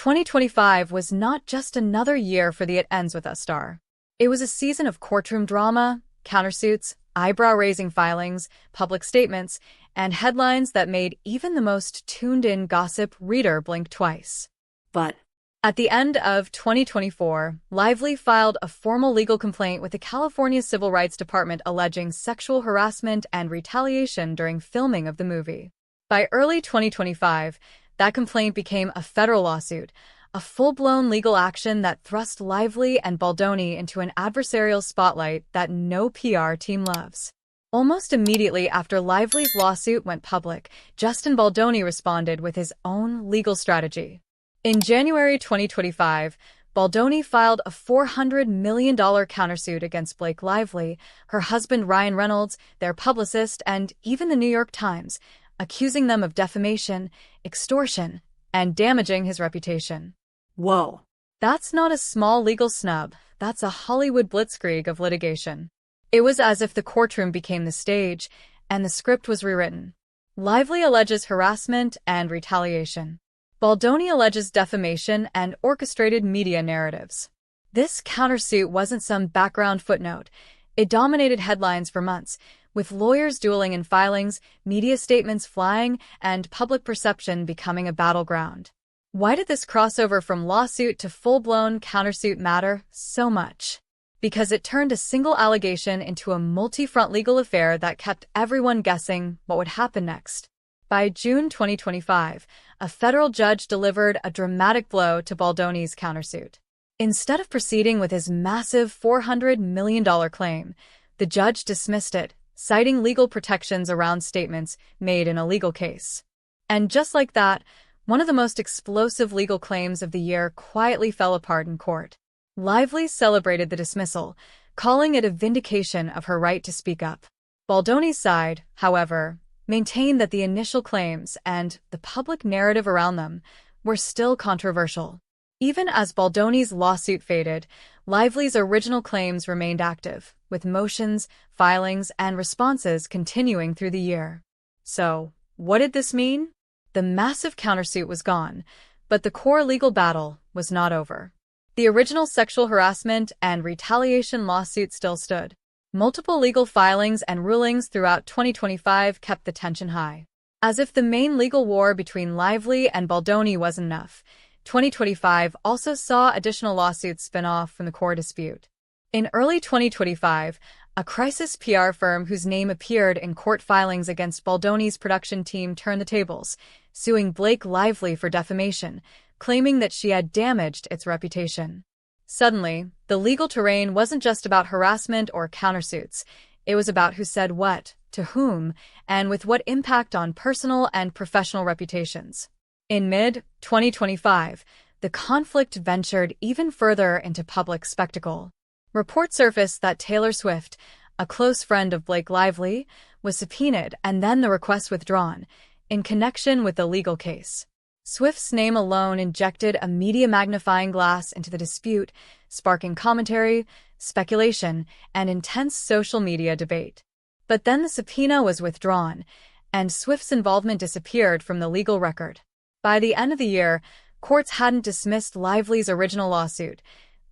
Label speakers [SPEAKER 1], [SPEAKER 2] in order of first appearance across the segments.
[SPEAKER 1] 2025 was not just another year for the It Ends With Us star. It was a season of courtroom drama, countersuits, eyebrow-raising filings, public statements, and headlines that made even the most tuned-in gossip reader blink twice.
[SPEAKER 2] But
[SPEAKER 1] at the end of 2024, Lively filed a formal legal complaint with the California Civil Rights Department alleging sexual harassment and retaliation during filming of the movie. By early 2025, that complaint became a federal lawsuit, a full-blown legal action that thrust Lively and Baldoni into an adversarial spotlight that no PR team loves. Almost immediately after Lively's lawsuit went public, Justin Baldoni responded with his own legal strategy. In January 2025, Baldoni filed a $400 million countersuit against Blake Lively, her husband Ryan Reynolds, their publicist, and even the New York Times, accusing them of defamation, extortion, and damaging his reputation.
[SPEAKER 2] whoa,
[SPEAKER 1] That's not a small legal snub, that's a Hollywood blitzkrieg of litigation. It was as if the courtroom became the stage, and the script was rewritten. Lively alleges harassment and retaliation. Baldoni alleges defamation and orchestrated media narratives. This countersuit wasn't some background footnote. It dominated headlines for months, with lawyers dueling in filings, media statements flying, and public perception becoming a battleground. Why did this crossover from lawsuit to full-blown countersuit matter so much? Because it turned a single allegation into a multi-front legal affair that kept everyone guessing what would happen next. By June 2025, a federal judge delivered a dramatic blow to Baldoni's countersuit. Instead of proceeding with his massive $400 million claim, the judge dismissed it, citing legal protections around statements made in a legal case. And just like that, one of the most explosive legal claims of the year quietly fell apart in court. Lively celebrated the dismissal, calling it a vindication of her right to speak up. Baldoni's side, however, maintained that the initial claims and the public narrative around them were still controversial. Even as Baldoni's lawsuit faded, Lively's original claims remained active, with motions, filings, and responses continuing through the year. So, what did this mean? The massive countersuit was gone, but the core legal battle was not over. The original sexual harassment and retaliation lawsuit still stood. Multiple legal filings and rulings throughout 2025 kept the tension high. As if the main legal war between Lively and Baldoni wasn't enough, 2025 also saw additional lawsuits spin off from the core dispute. In early 2025, a crisis PR firm whose name appeared in court filings against Baldoni's production team turned the tables, suing Blake Lively for defamation, claiming that she had damaged its reputation. Suddenly, the legal terrain wasn't just about harassment or countersuits. It was about who said what, to whom, and with what impact on personal and professional reputations. In mid-2025, the conflict ventured even further into public spectacle. Reports surfaced that Taylor Swift, a close friend of Blake Lively, was subpoenaed and then the request withdrawn, in connection with the legal case. Swift's name alone injected a media magnifying glass into the dispute, sparking commentary, speculation, and intense social media debate. But then the subpoena was withdrawn, and Swift's involvement disappeared from the legal record. By the end of the year, courts hadn't dismissed Lively's original lawsuit,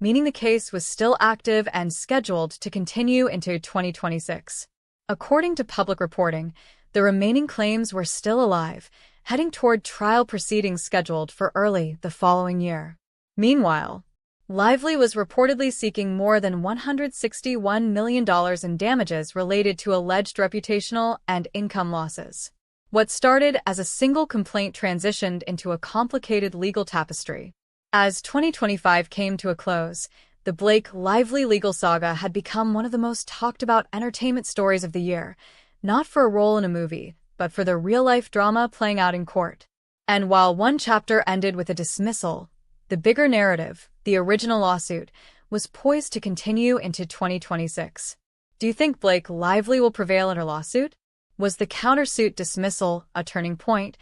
[SPEAKER 1] meaning the case was still active and scheduled to continue into 2026. According to public reporting, the remaining claims were still alive, heading toward trial proceedings scheduled for early the following year. Meanwhile, Lively was reportedly seeking more than $161 million in damages related to alleged reputational and income losses. What started as a single complaint transitioned into a complicated legal tapestry. As 2025 came to a close, the Blake Lively legal saga had become one of the most talked about entertainment stories of the year, not for a role in a movie, but for the real-life drama playing out in court. And while one chapter ended with a dismissal, the bigger narrative, the original lawsuit, was poised to continue into 2026. Do you think Blake Lively will prevail in her lawsuit? Was the countersuit dismissal a turning point,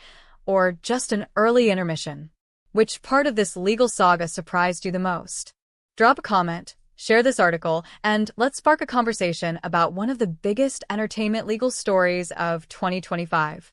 [SPEAKER 1] or just an early intermission? Which part of this legal saga surprised you the most? Drop a comment, share this article, and let's spark a conversation about one of the biggest entertainment legal stories of 2025.